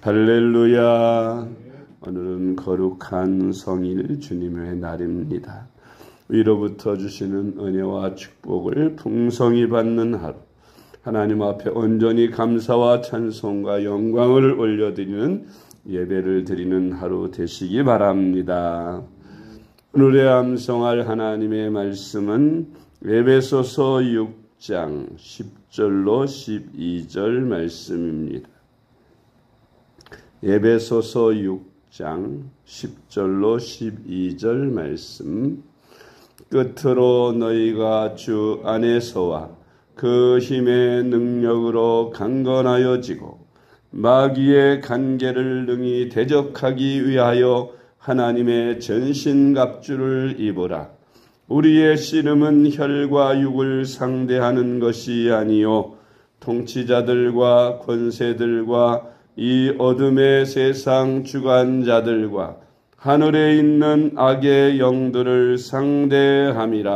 할렐루야. 오늘은 거룩한 성일 주님의 날입니다. 위로부터 주시는 은혜와 축복을 풍성히 받는 하루, 하나님 앞에 온전히 감사와 찬송과 영광을 올려드리는 예배를 드리는 하루 되시기 바랍니다. 오늘의 암송할 하나님의 말씀은 에베소서 6장 10절로 12절 말씀입니다. 에베소서 6장 10절로 12절 말씀. 끝으로 너희가 주 안에서와 그 힘의 능력으로 강건하여지고 마귀의 간계를 능히 대적하기 위하여 하나님의 전신갑주를 입으라. 우리의 씨름은 혈과 육을 상대하는 것이 아니요 통치자들과 권세들과 이 어둠의 세상 주관자들과 하늘에 있는 악의 영들을 상대함이라.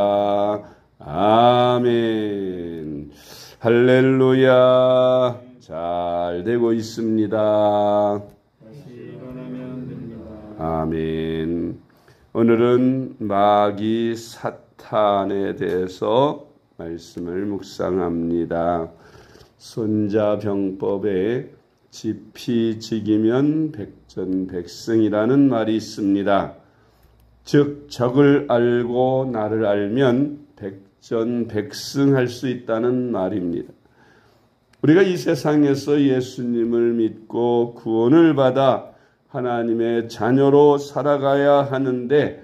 아멘. 할렐루야. 잘 되고 있습니다. 아멘. 오늘은 마귀 사탄에 대해서 말씀을 묵상합니다. 손자병법에 지피지기면 백전백승이라는 말이 있습니다. 즉 적을 알고 나를 알면 백전백승할 수 있다는 말입니다. 우리가 이 세상에서 예수님을 믿고 구원을 받아 하나님의 자녀로 살아가야 하는데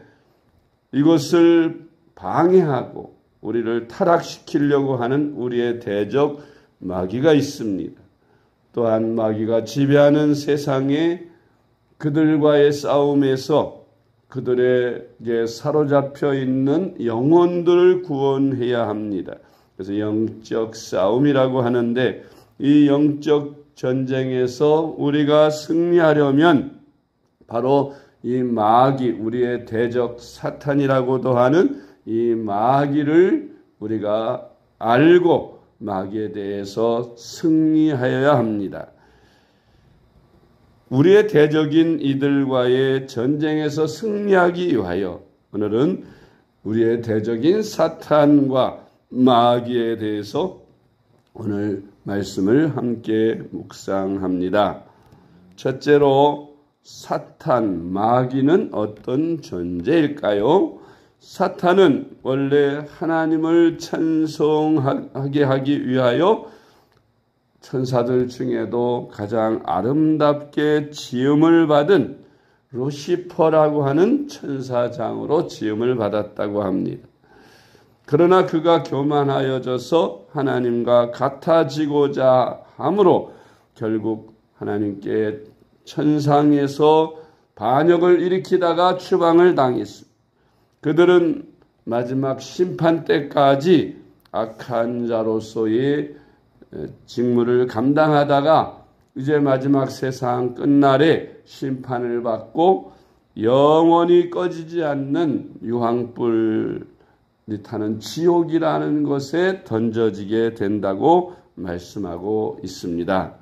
이것을 방해하고 우리를 타락시키려고 하는 우리의 대적 마귀가 있습니다. 또한 마귀가 지배하는 세상에 그들과의 싸움에서 그들에게 사로잡혀 있는 영혼들을 구원해야 합니다. 그래서 영적 싸움이라고 하는데 이 영적 전쟁에서 우리가 승리하려면 바로 이 마귀, 우리의 대적 사탄이라고도 하는 이 마귀를 우리가 알고 마귀에 대해서 승리하여야 합니다. 우리의 대적인 이들과의 전쟁에서 승리하기 위하여 오늘은 우리의 대적인 사탄과 마귀에 대해서 오늘 말씀을 함께 묵상합니다. 첫째로 사탄, 마귀는 어떤 존재일까요? 사탄은 원래 하나님을 찬송하게 하기 위하여 천사들 중에도 가장 아름답게 지음을 받은 루시퍼라고 하는 천사장으로 지음을 받았다고 합니다. 그러나 그가 교만하여져서 하나님과 같아지고자 함으로 결국 하나님께 천상에서 반역을 일으키다가 추방을 당했습니다. 그들은 마지막 심판 때까지 악한 자로서의 직무를 감당하다가 이제 마지막 세상 끝날에 심판을 받고 영원히 꺼지지 않는 유황불이 타는 지옥이라는 것에 던져지게 된다고 말씀하고 있습니다.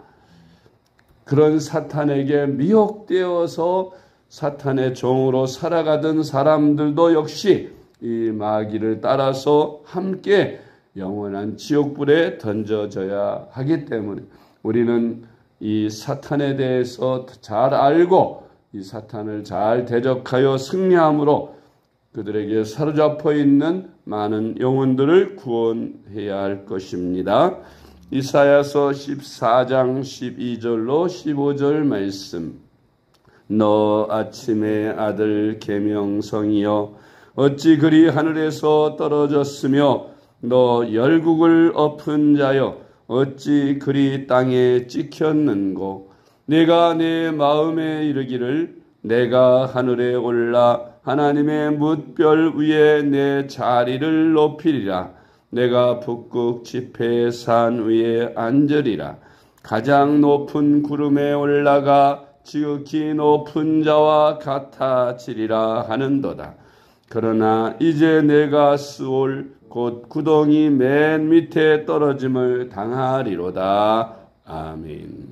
그런 사탄에게 미혹되어서 사탄의 종으로 살아가던 사람들도 역시 이 마귀를 따라서 함께 영원한 지옥불에 던져져야 하기 때문에 우리는 이 사탄에 대해서 잘 알고 이 사탄을 잘 대적하여 승리함으로 그들에게 사로잡혀 있는 많은 영혼들을 구원해야 할 것입니다. 이사야서 14장 12절로 15절 말씀. 너 아침의 아들 계명성이여 어찌 그리 하늘에서 떨어졌으며 너 열국을 엎은 자여 어찌 그리 땅에 찍혔는고. 내가 내 마음에 이르기를 내가 하늘에 올라 하나님의 뭇별 위에 내 자리를 높이리라. 내가 북극 지폐의 산 위에 앉으리라. 가장 높은 구름에 올라가 지극히 높은 자와 같아지리라 하는도다. 그러나 이제 내가 스올 곧 구덩이 맨 밑에 떨어짐을 당하리로다. 아멘.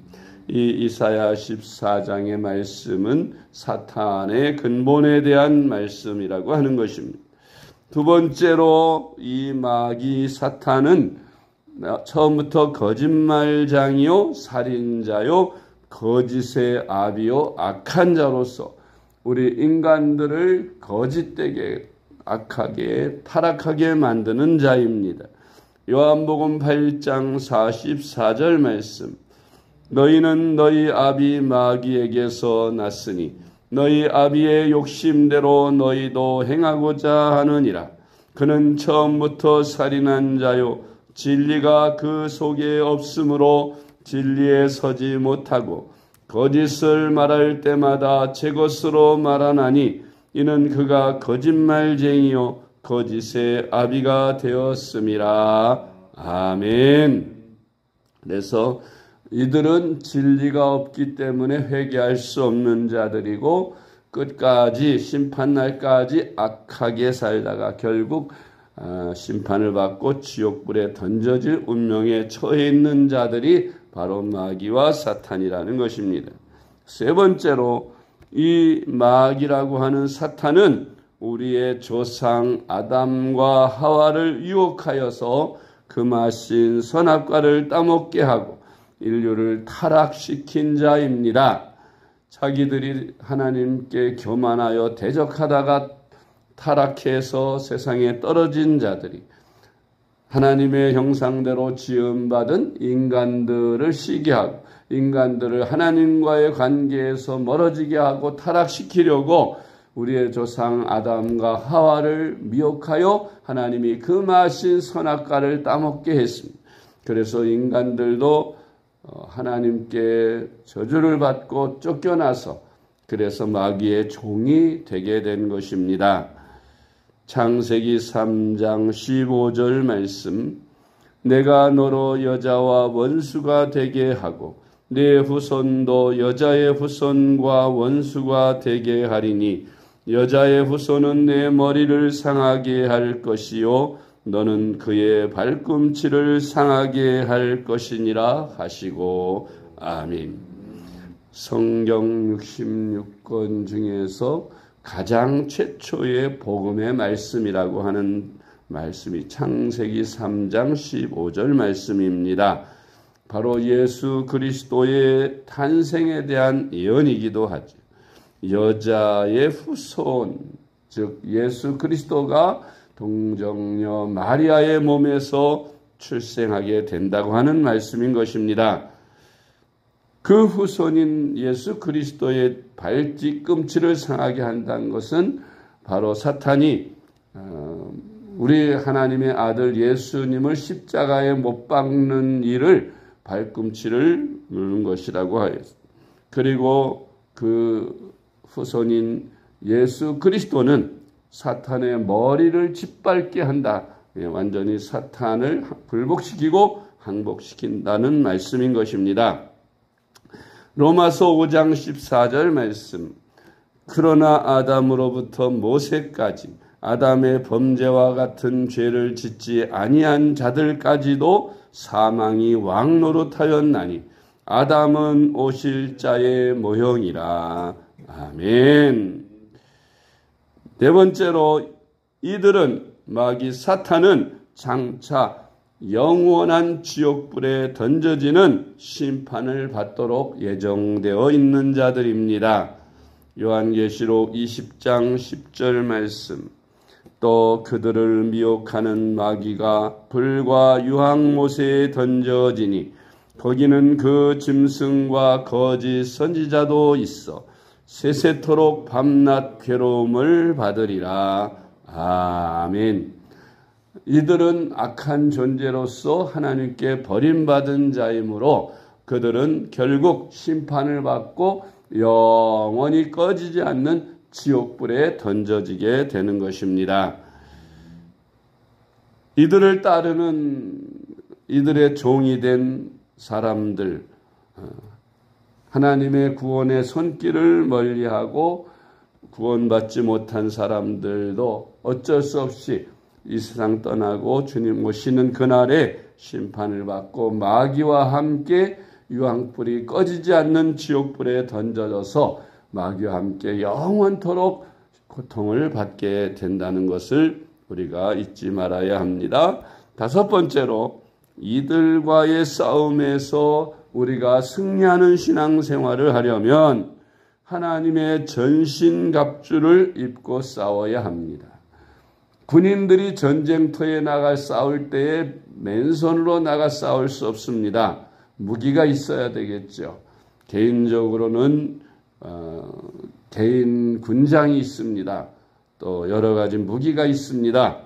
이 이사야 14장의 말씀은 사탄의 근본에 대한 말씀이라고 하는 것입니다. 두 번째로 이 마귀 사탄은 처음부터 거짓말장이요 살인자요 거짓의 아비요 악한 자로서 우리 인간들을 거짓되게 악하게 타락하게 만드는 자입니다. 요한복음 8장 44절 말씀, 너희는 너희 아비 마귀에게서 났으니 너희 아비의 욕심대로 너희도 행하고자 하느니라. 그는 처음부터 살인한 자요 진리가 그 속에 없으므로 진리에 서지 못하고 거짓을 말할 때마다 제 것으로 말하나니 이는 그가 거짓말쟁이요 거짓의 아비가 되었음이라. 아멘. 그래서 이들은 진리가 없기 때문에 회개할 수 없는 자들이고 끝까지 심판날까지 악하게 살다가 결국 심판을 받고 지옥불에 던져질 운명에 처해 있는 자들이 바로 마귀와 사탄이라는 것입니다. 세 번째로 이 마귀라고 하는 사탄은 우리의 조상 아담과 하와를 유혹하여서 금하신 선악과를 따먹게 하고 인류를 타락시킨 자입니다. 자기들이 하나님께 교만하여 대적하다가 타락해서 세상에 떨어진 자들이 하나님의 형상대로 지음받은 인간들을 시기하고 인간들을 하나님과의 관계에서 멀어지게 하고 타락시키려고 우리의 조상 아담과 하와를 미혹하여 하나님이 금하신 선악과를 따먹게 했습니다. 그래서 인간들도 하나님께 저주를 받고 쫓겨나서 그래서 마귀의 종이 되게 된 것입니다. 창세기 3장 15절 말씀, 내가 너로 여자와 원수가 되게 하고 네 후손도 여자의 후손과 원수가 되게 하리니 여자의 후손은 내 머리를 상하게 할 것이요 너는 그의 발꿈치를 상하게 할 것이니라 하시고. 아멘. 성경 66권 중에서 가장 최초의 복음의 말씀이라고 하는 말씀이 창세기 3장 15절 말씀입니다. 바로 예수 그리스도의 탄생에 대한 예언이기도 하죠. 여자의 후손, 즉 예수 그리스도가 동정녀 마리아의 몸에서 출생하게 된다고 하는 말씀인 것입니다. 그 후손인 예수 그리스도의 발뒤꿈치를 상하게 한다는 것은 바로 사탄이 우리 하나님의 아들 예수님을 십자가에 못 박는 일을 발꿈치를 누른 것이라고 하였습니다. 그리고 그 후손인 예수 그리스도는 사탄의 머리를 짓밟게 한다. 완전히 사탄을 굴복시키고 항복시킨다는 말씀인 것입니다. 로마서 5장 14절 말씀, 그러나 아담으로부터 모세까지 아담의 범죄와 같은 죄를 짓지 아니한 자들까지도 사망이 왕노릇하였나니 아담은 오실 자의 모형이라. 아멘. 네 번째로 이들은 마귀 사탄은 장차 영원한 지옥불에 던져지는 심판을 받도록 예정되어 있는 자들입니다. 요한계시록 20장 10절 말씀, 또 그들을 미혹하는 마귀가 불과 유황못에 던져지니 거기는 그 짐승과 거짓 선지자도 있어 세세토록 밤낮 괴로움을 받으리라. 아멘. 이들은 악한 존재로서 하나님께 버림받은 자이므로 그들은 결국 심판을 받고 영원히 꺼지지 않는 지옥불에 던져지게 되는 것입니다. 이들을 따르는 이들의 종이 된 사람들, 하나님의 구원의 손길을 멀리하고 구원받지 못한 사람들도 어쩔 수 없이 이 세상 떠나고 주님 오시는 그날에 심판을 받고 마귀와 함께 유황불이 꺼지지 않는 지옥불에 던져져서 마귀와 함께 영원토록 고통을 받게 된다는 것을 우리가 잊지 말아야 합니다. 다섯 번째로, 이들과의 싸움에서 우리가 승리하는 신앙생활을 하려면 하나님의 전신갑주를 입고 싸워야 합니다. 군인들이 전쟁터에 나가 싸울 때에 맨손으로 나가 싸울 수 없습니다. 무기가 있어야 되겠죠. 개인적으로는 개인 군장이 있습니다. 또 여러 가지 무기가 있습니다.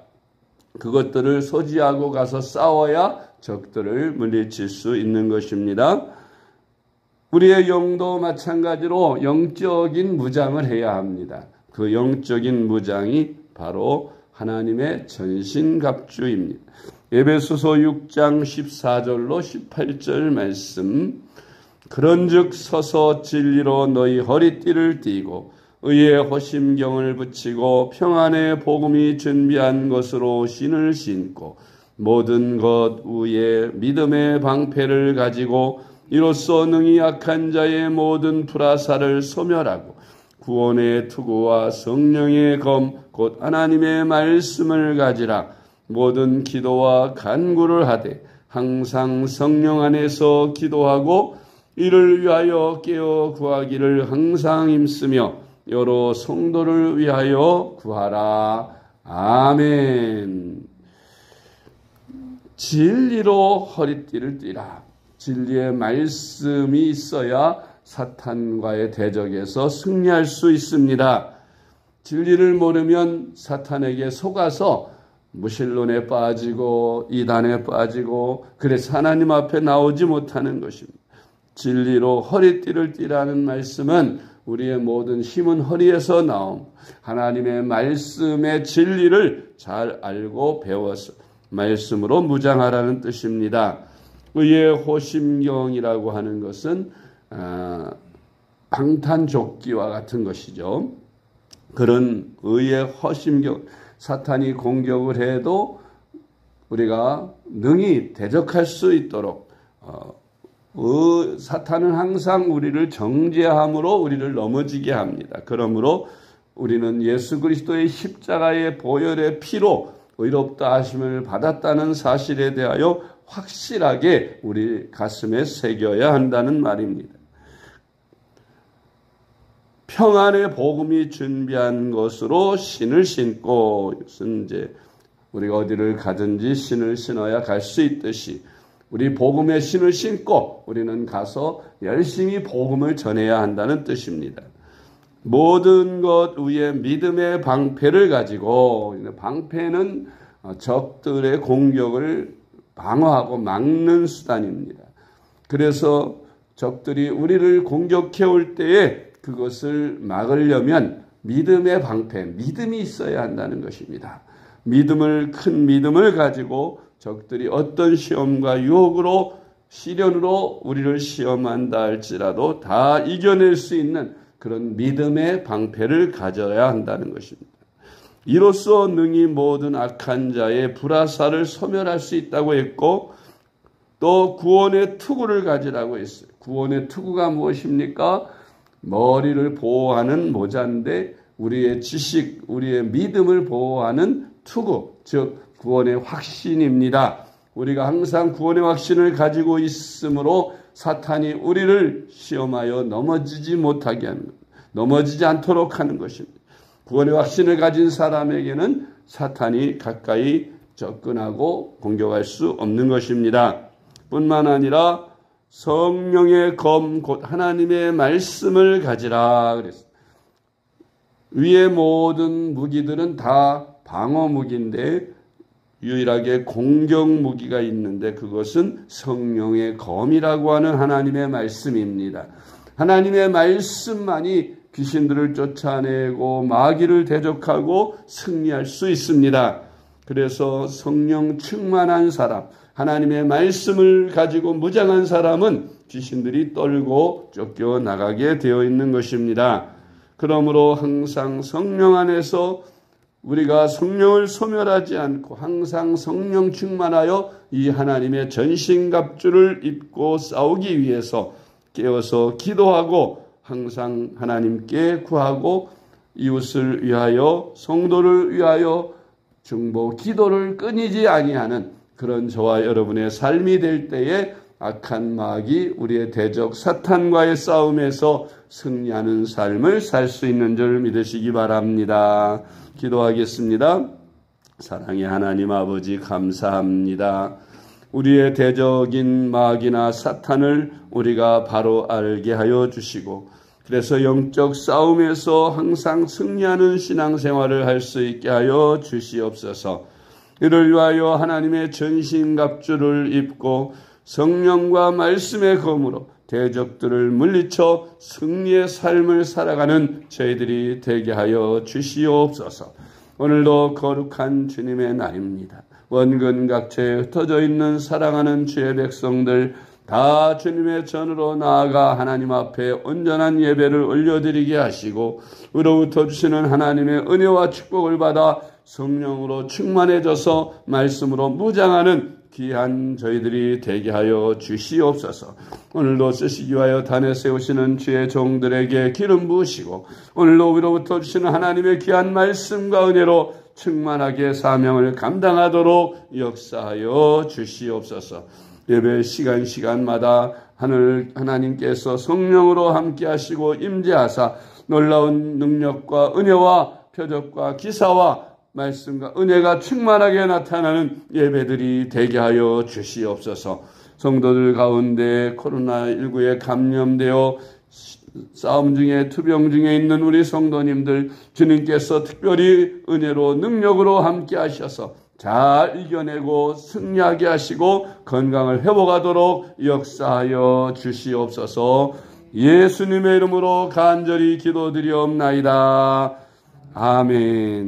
그것들을 소지하고 가서 싸워야 적들을 물리칠 수 있는 것입니다. 우리의 영도 마찬가지로 영적인 무장을 해야 합니다. 그 영적인 무장이 바로 하나님의 전신갑주입니다. 에베소서 6장 14절로 18절 말씀. 그런즉 서서 진리로 너희 허리띠를 띠고 의의 호심경을 붙이고 평안의 복음이 준비한 것으로 신을 신고 모든 것 위에 믿음의 방패를 가지고 이로써 능히 약한 자의 모든 불화살을 소멸하고 구원의 투구와 성령의 검 곧 하나님의 말씀을 가지라. 모든 기도와 간구를 하되 항상 성령 안에서 기도하고 이를 위하여 깨어 구하기를 항상 힘쓰며 여러 성도를 위하여 구하라. 아멘. 진리로 허리띠를 띠라. 진리의 말씀이 있어야 사탄과의 대적에서 승리할 수 있습니다. 진리를 모르면 사탄에게 속아서 무신론에 빠지고 이단에 빠지고 그래서 하나님 앞에 나오지 못하는 것입니다. 진리로 허리띠를 띠라는 말씀은 우리의 모든 힘은 허리에서 나옴. 하나님의 말씀의 진리를 잘 알고 배워서 말씀으로 무장하라는 뜻입니다. 의의 호심경이라고 하는 것은 방탄조끼와 같은 것이죠. 그런 의의 호심경, 사탄이 공격을 해도 우리가 능히 대적할 수 있도록 사탄은 항상 우리를 정죄함으로 우리를 넘어지게 합니다. 그러므로 우리는 예수 그리스도의 십자가의 보혈의 피로 의롭다 하심을 받았다는 사실에 대하여 확실하게 우리 가슴에 새겨야 한다는 말입니다. 평안의 복음이 준비한 것으로 신을 신고, 이것은 이제 우리가 어디를 가든지 신을 신어야 갈 수 있듯이 우리 복음의 신을 신고 우리는 가서 열심히 복음을 전해야 한다는 뜻입니다. 모든 것 위에 믿음의 방패를 가지고, 방패는 적들의 공격을 방어하고 막는 수단입니다. 그래서 적들이 우리를 공격해 올 때에 그것을 막으려면 믿음의 방패, 믿음이 있어야 한다는 것입니다. 큰 믿음을 가지고 적들이 어떤 시험과 유혹으로 시련으로 우리를 시험한다 할지라도 다 이겨낼 수 있는 그런 믿음의 방패를 가져야 한다는 것입니다. 이로써 능히 모든 악한 자의 불화살을 소멸할 수 있다고 했고, 또 구원의 투구를 가지라고 했어요. 구원의 투구가 무엇입니까? 머리를 보호하는 모자인데 우리의 지식, 우리의 믿음을 보호하는 투구, 즉 구원의 확신입니다. 우리가 항상 구원의 확신을 가지고 있으므로 사탄이 우리를 시험하여 넘어지지 못하게 하는 것, 넘어지지 않도록 하는 것입니다. 구원의 확신을 가진 사람에게는 사탄이 가까이 접근하고 공격할 수 없는 것입니다. 뿐만 아니라 성령의 검, 곧 하나님의 말씀을 가지라 그랬어요. 위의 모든 무기들은 다 방어 무기인데 유일하게 공격 무기가 있는데 그것은 성령의 검이라고 하는 하나님의 말씀입니다. 하나님의 말씀만이 귀신들을 쫓아내고 마귀를 대적하고 승리할 수 있습니다. 그래서 성령 충만한 사람, 하나님의 말씀을 가지고 무장한 사람은 귀신들이 떨고 쫓겨나가게 되어 있는 것입니다. 그러므로 항상 성령 안에서 우리가 성령을 소멸하지 않고 항상 성령 충만하여 이 하나님의 전신갑주를 입고 싸우기 위해서 깨어서 기도하고 항상 하나님께 구하고 이웃을 위하여 성도를 위하여 중보 기도를 끊이지 아니하는 그런 저와 여러분의 삶이 될 때에 악한 마귀 우리의 대적 사탄과의 싸움에서 승리하는 삶을 살 수 있는 줄 믿으시기 바랍니다. 기도하겠습니다. 사랑의 하나님 아버지 감사합니다. 우리의 대적인 마귀나 사탄을 우리가 바로 알게 하여 주시고 그래서 영적 싸움에서 항상 승리하는 신앙생활을 할 수 있게 하여 주시옵소서. 이를 위하여 하나님의 전신갑주를 입고 성령과 말씀의 검으로 대적들을 물리쳐 승리의 삶을 살아가는 저희들이 되게 하여 주시옵소서. 오늘도 거룩한 주님의 날입니다. 원근 각처에 흩어져 있는 사랑하는 주의 백성들 다 주님의 전으로 나아가 하나님 앞에 온전한 예배를 올려드리게 하시고 으로부터 주시는 하나님의 은혜와 축복을 받아 성령으로 충만해져서 말씀으로 무장하는 귀한 저희들이 되게 하여 주시옵소서. 오늘도 쓰시기 위하여 단에 세우시는 주의 종들에게 기름 부으시고 오늘도 위로부터 주시는 하나님의 귀한 말씀과 은혜로 충만하게 사명을 감당하도록 역사하여 주시옵소서. 예배 시간마다 하나님께서 성령으로 함께 하시고 임재하사 놀라운 능력과 은혜와 표적과 기사와 말씀과 은혜가 충만하게 나타나는 예배들이 되게 하여 주시옵소서. 성도들 가운데 코로나19에 감염되어 싸움 중에 투병 중에 있는 우리 성도님들 주님께서 특별히 은혜로 능력으로 함께 하셔서 잘 이겨내고 승리하게 하시고 건강을 회복하도록 역사하여 주시옵소서. 예수님의 이름으로 간절히 기도드리옵나이다. 아멘.